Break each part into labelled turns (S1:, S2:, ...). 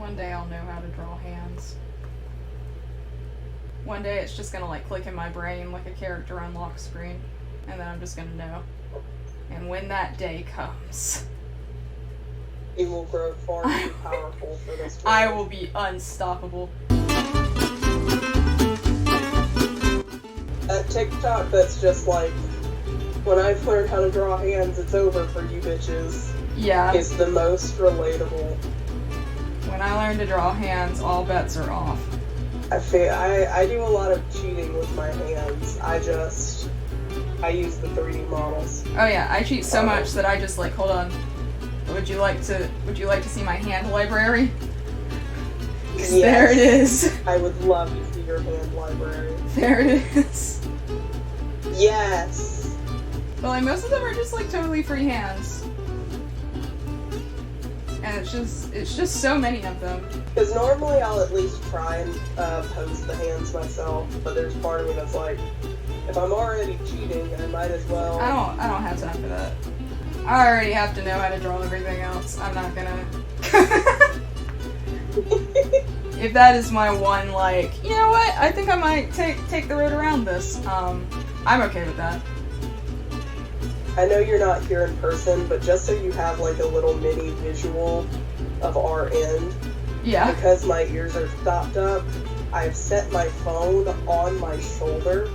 S1: One day I'll know how to draw hands. One day it's just gonna like click in my brain like a character unlock screen, and then I'm just gonna know. And when that day comes,
S2: you will grow far too powerful for this.
S1: I will be unstoppable.
S2: At TikTok, that's just like, when I've learned how to draw hands, it's over for you bitches.
S1: Yeah.
S2: It's the most relatable.
S1: When I learn to draw hands, all bets are off.
S2: I do a lot of cheating with my hands. I use the 3D models.
S1: Oh yeah, I cheat so much that I just like, hold on. Would you like to see my hand library?
S2: Yes,
S1: there it is.
S2: I would love to see your hand library.
S1: There it is.
S2: Yes.
S1: But like most of them are just like totally free hands. And it's just so many of them.
S2: Because normally I'll at least try and pose the hands myself, but there's part of me that's like, if I'm already cheating, I might as well.
S1: I don't have time for that. I already have to know how to draw everything else. I'm not gonna. If that is my one, like, you know what? I think I might take the road around this. I'm okay with that.
S2: I know you're not here in person, but just so you have like a little mini visual of our end.
S1: Yeah.
S2: Because my ears are stopped up, I've set my phone on my shoulder,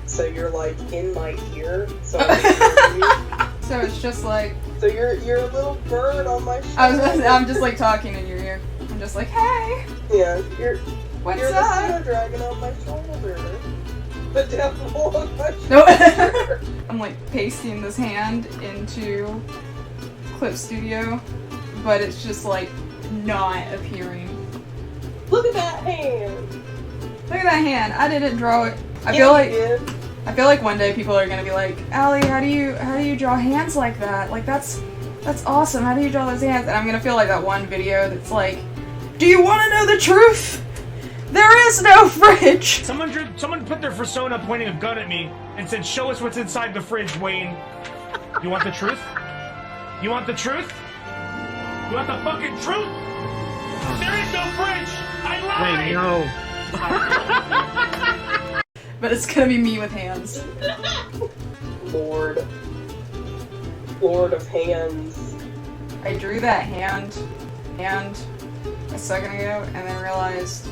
S2: so you're like in my ear, so I can hear you.
S1: So it's just like.
S2: So you're a little bird on my shoulder.
S1: I'm just like talking in your ear. I'm just like, hey.
S2: Yeah, you're
S1: What's
S2: the
S1: up?
S2: pseudo dragon on my shoulder. The devil on my
S1: No.
S2: shoulder.
S1: I'm like pasting this hand into Clip Studio, but it's just like not appearing.
S2: Look at that hand.
S1: Look at that hand. I didn't draw it. I
S2: Yeah,
S1: feel like one day people are gonna be like, Allie, how do you draw hands like that? Like that's awesome. How do you draw those hands? And I'm gonna feel like that one video that's like, do you want to know the truth? There is no fridge!
S3: Someone put their persona pointing a gun at me and said, show us what's inside the fridge, Wayne. You want the truth? You want the truth? You want the fucking truth? There is no fridge! I lied!
S4: Wait, no.
S1: But it's gonna be me with hands.
S2: Lord of hands.
S1: I drew that hand a second ago and then realized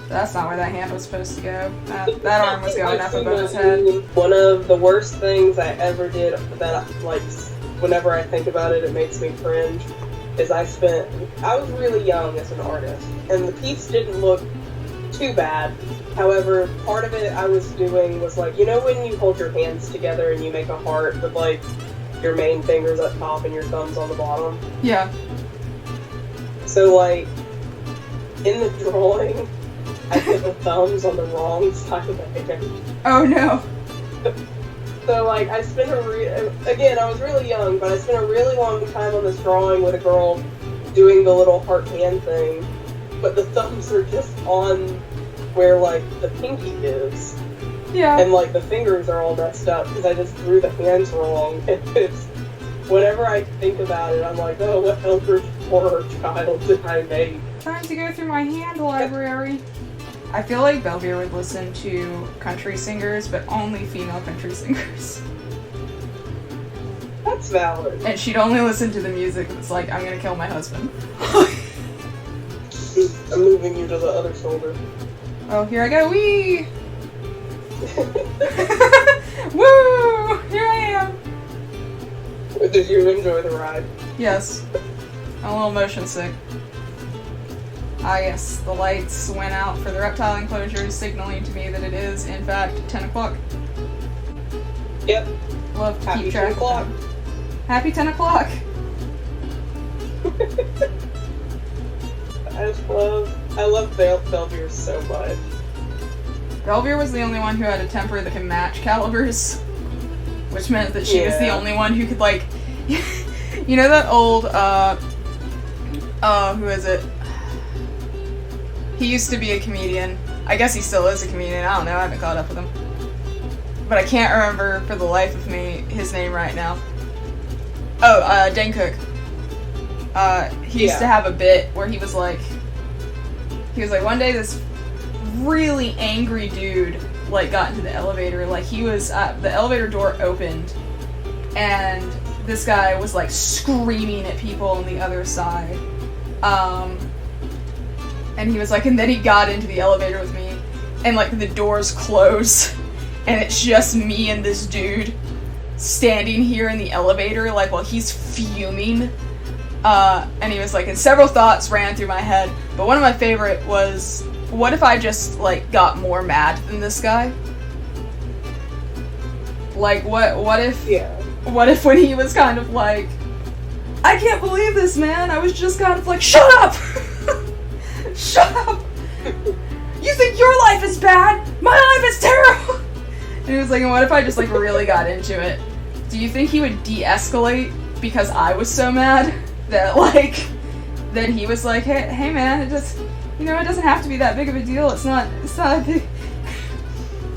S1: that's not where that hand was supposed to go. That arm was going up above his head.
S2: One of the worst things I ever did that, like, whenever I think about it, it makes me cringe, is I was really young as an artist, and the piece didn't look too bad. However, part of it I was doing was like, you know when you hold your hands together and you make a heart with like your main fingers up top and your thumbs on the bottom?
S1: Yeah.
S2: So like, in the drawing, I put the thumbs on the wrong side of the hand.
S1: Oh no.
S2: So like, I was really young, but I spent a really long time on this drawing with a girl doing the little heart hand thing, but the thumbs are just on where like the pinky is.
S1: Yeah.
S2: And like the fingers are all messed up because I just drew the hands wrong. Whenever I think about it, I'm like, oh, what Eldritch horror child did I make?
S1: Time to go through my hand library. I feel like Belvier would listen to country singers, but only female country singers.
S2: That's valid.
S1: And she'd only listen to the music that's like, I'm gonna kill my husband.
S2: I'm moving you to the other shoulder.
S1: Oh, here I go, wee! Woo! Here I am!
S2: Did you enjoy the ride?
S1: Yes. I'm a little motion sick. Ah yes, the lights went out for the reptile enclosures, signaling to me that it is, in fact, 10 o'clock.
S2: Yep.
S1: Love to
S2: Happy
S1: keep track
S2: 10 o'clock.
S1: of them. Happy 10 o'clock!
S2: I love Belvier so much.
S1: Belvier was the only one who had a temper that can match calibers, which meant that she was the only one who could, like, you know that old, who is it? He used to be a comedian. I guess he still is a comedian, I don't know, I haven't caught up with him. But I can't remember for the life of me his name right now. Oh, Dane Cook. He used to have a bit where he was like, he was like, one day this really angry dude, like, got into the elevator. Like, he was, the elevator door opened, and this guy was, like, screaming at people on the other side. And he was like, and then he got into the elevator with me, and, like, the doors close, and it's just me and this dude standing here in the elevator, like, while he's fuming. And he was like, and several thoughts ran through my head, but one of my favorite was, what if I just, like, got more mad than this guy? Like, what if...
S2: Yeah.
S1: What if when he was kind of like, I can't believe this, man, I was just kind of like, shut up! Shut up! You think your life is bad? My life is terrible! And he was like, and what if I just, like, really got into it? Do you think he would de-escalate because I was so mad that, like, that he was like, hey man, it just, you know, it doesn't have to be that big of a deal, it's not a big...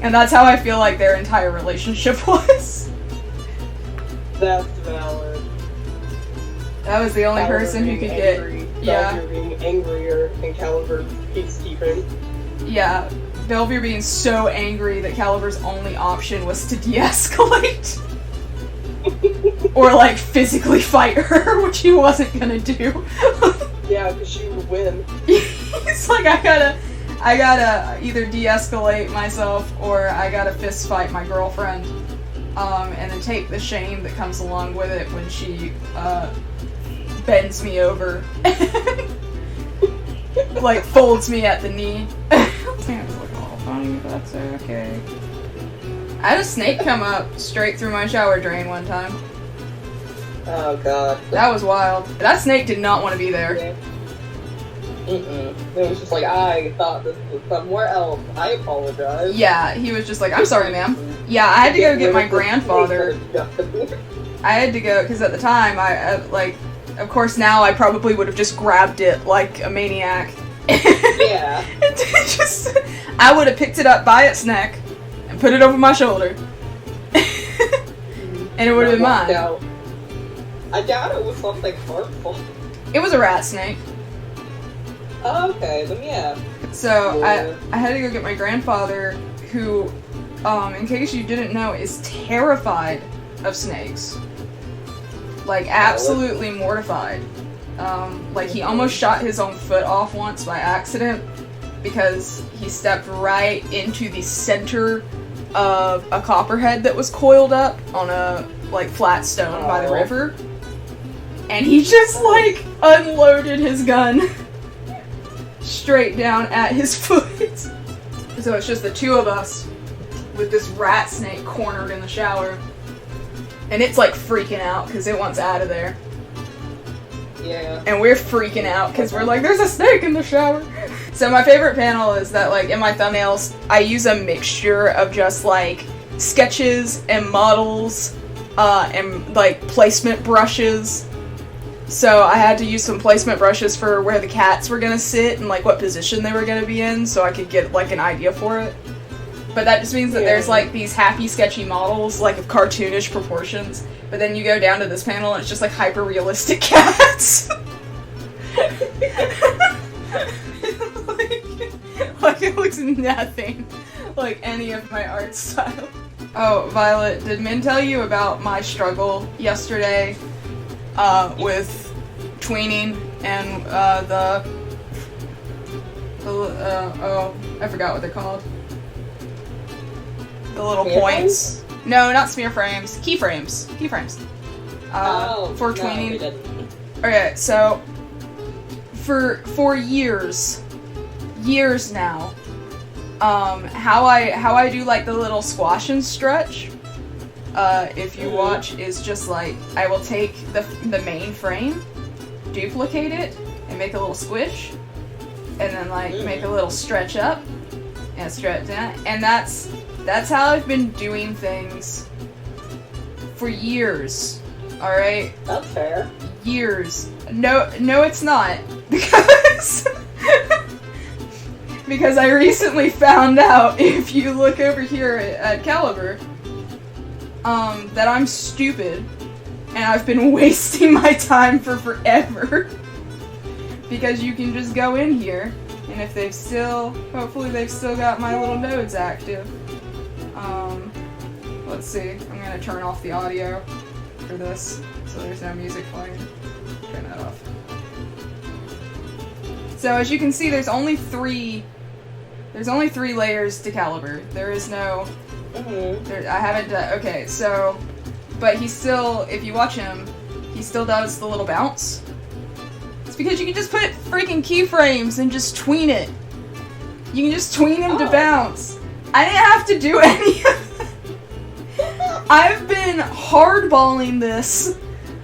S1: And that's how I feel like their entire relationship was.
S2: That's valid.
S1: That was the only
S2: Caliber
S1: person who
S2: being
S1: could
S2: angry,
S1: get, yeah,
S2: Belvoir being angrier, and Caliber peacekeeping.
S1: yeah, Belvoir being so angry that Caliber's only option was to de-escalate. Or, like, physically fight her, which he wasn't gonna do.
S2: Yeah, because she would win.
S1: He's like, I gotta either de-escalate myself, or I gotta fist fight my girlfriend. And then take the shame that comes along with it when she, bends me over. Like, folds me at the knee. It's looking all funny, but that's okay. I had a snake come up straight through my shower drain one time.
S2: Oh god.
S1: That was wild. That snake did not want to be there.
S2: Yeah. It was just like, I thought this was somewhere else. I apologize.
S1: Yeah, he was just like, I'm sorry, ma'am. Yeah, I had to go get my grandfather. I had to go, because at the time, I like, of course now I probably would have just grabbed it like a maniac.
S2: Yeah.
S1: I would have picked it up by its neck and put it over my shoulder. And it would have been mine.
S2: Out. I doubt it was something harmful.
S1: It was a rat snake.
S2: Oh, okay, then yeah.
S1: So
S2: Yeah.
S1: I had to go get my grandfather, who, in case you didn't know, is terrified of snakes. Like, absolutely mortified. Like, he almost shot his own foot off once by accident because he stepped right into the center of a copperhead that was coiled up on a, like, flat stone by the river. And he just, like, unloaded his gun straight down at his foot. So it's just the two of us with this rat snake cornered in the shower. And it's like freaking out because it wants out of there.
S2: Yeah.
S1: And we're freaking out because we're like, there's a snake in the shower. So my favorite panel is that, like, in my thumbnails, I use a mixture of just, like, sketches and models, and, like, placement brushes. So I had to use some placement brushes for where the cats were gonna sit and, like, what position they were gonna be in so I could get, like, an idea for it. But that just means that there's, like, these happy, sketchy models, like, of cartoonish proportions. But then you go down to this panel and it's just, like, hyper-realistic cats. like, it looks nothing like any of my art style. Oh, Violet, did Min tell you about my struggle yesterday with tweening and oh, I forgot what they're called. The little
S2: Smear
S1: points.
S2: frames?
S1: No, not smear frames. Keyframes. Keyframes. For
S2: no,
S1: tweening.
S2: we didn't.
S1: Okay, so for years now, how I do, like, the little squash and stretch, if you watch, is just like, I will take the main frame, duplicate it, and make a little squish, and then, like, make a little stretch up, and stretch down, and that's how I've been doing things for years, alright?
S2: That's fair.
S1: Years. No, it's not. Because because I recently found out, if you look over here at Caliber, that I'm stupid and I've been wasting my time for forever. Because you can just go in here And if they've still, hopefully they've still got my little nodes active. Let's see, I'm gonna turn off the audio for this, so there's no music playing. Turn that off. So as you can see, there's only three layers to caliber. There is no, I haven't done, okay, so, but he still, if you watch him, he still does the little bounce. It's because you can just put freaking keyframes and just tween it. You can just tween him to bounce. I didn't have to do any of that. I've been hardballing this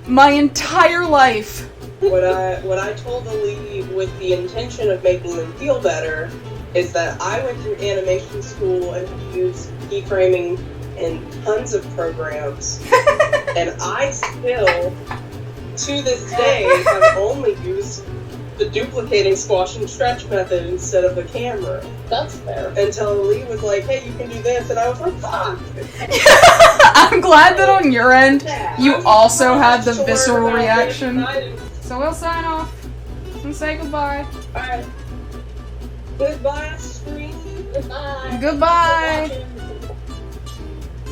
S1: my entire life.
S2: What I told Ali with the intention of making them feel better is that I went through animation school and used keyframing in tons of programs, and I still, to this day, have only used the duplicating squash and stretch method instead of the camera.
S4: That's fair.
S2: Until Ali was like, hey, you can do this, and I was like, fuck!
S1: I'm glad that on your end, you also had the
S2: Sure
S1: visceral
S2: about
S1: reaction.
S2: it.
S1: So we'll sign off and say goodbye.
S2: Alright. Goodbye, screen.
S4: Goodbye.
S1: Goodbye.
S4: Thanks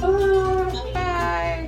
S4: for watching.
S2: Bye.
S1: Bye.